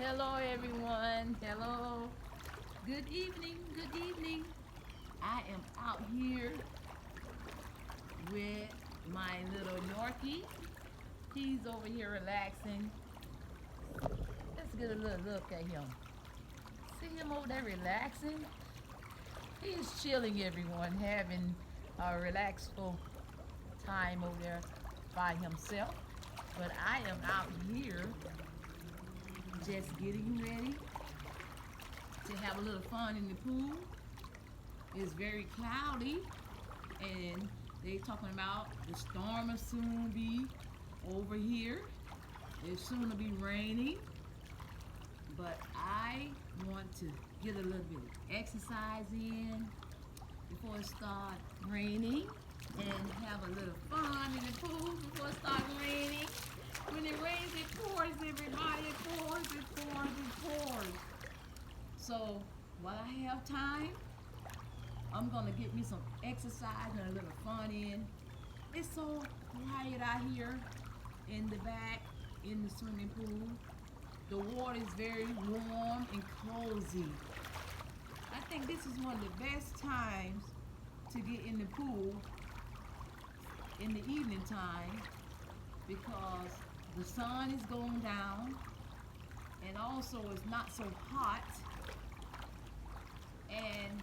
Hello, everyone. Hello. Good evening. Good evening. I am out here with my little Yorkie. He's over here relaxing. Let's get a little look at him. See him over there relaxing? He's chilling, everyone, having a relaxful time over there by himself. But I am out here just getting ready to have a little fun in the pool. It's very cloudy and they talking about the storm will soon be over here. It's soon to be raining. But I want to get a little bit of exercise in before it starts raining and have a little fun in the pool before it starts raining. When it rains, it pours, everybody. It pours, it pours, it pours. So while I have time, I'm gonna get me some exercise and a little fun in. It's so quiet out here in the back, in the swimming pool. The water is very warm and cozy. I think this is one of the best times to get in the pool in the evening time because the sun is going down and also it's not so hot and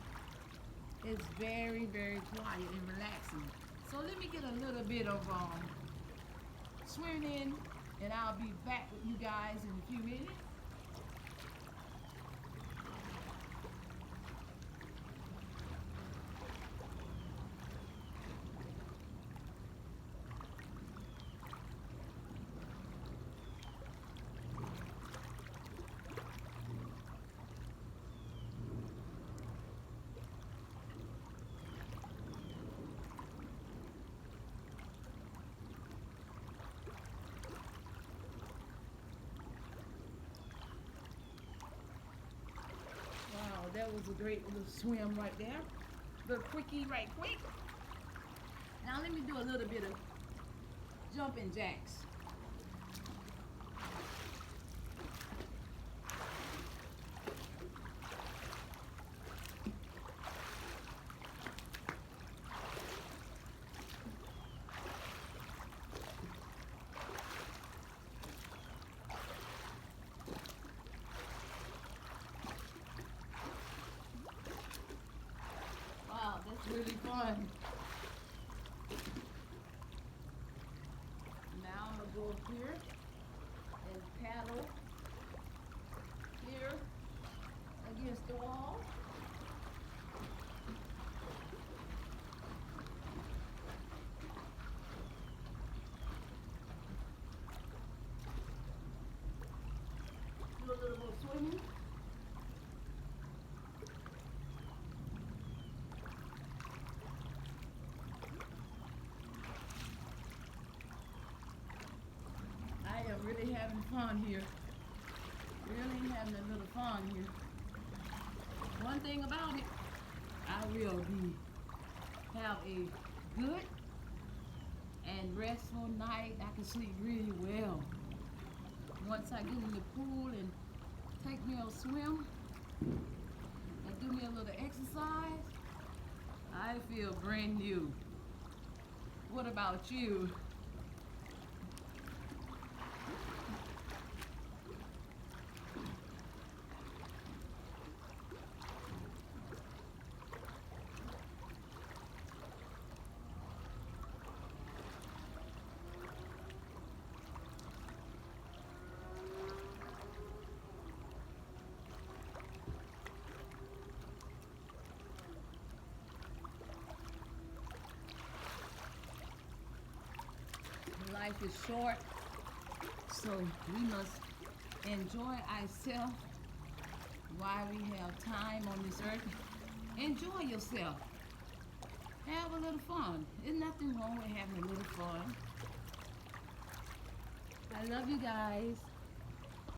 it's very, very quiet and relaxing. So let me get a little bit of swimming in and I'll be back with you guys in a few minutes. Wow, that was a great little swim right there. Little quickie right quick. Now let me do a little bit of jumping jacks. Wow, that's really fun. Now I'm gonna go up here and paddle here against the wall. Do a little more swimming. I am really having fun here. Really having a little fun here. One thing about it, I will have a good and restful night. I can sleep really well. Once I get in the pool and take me a swim and do me a little exercise, I feel brand new. What about you? Life is short, so we must enjoy ourselves while we have time on this earth. Enjoy yourself. Have a little fun. There's nothing wrong with having a little fun. I love you guys.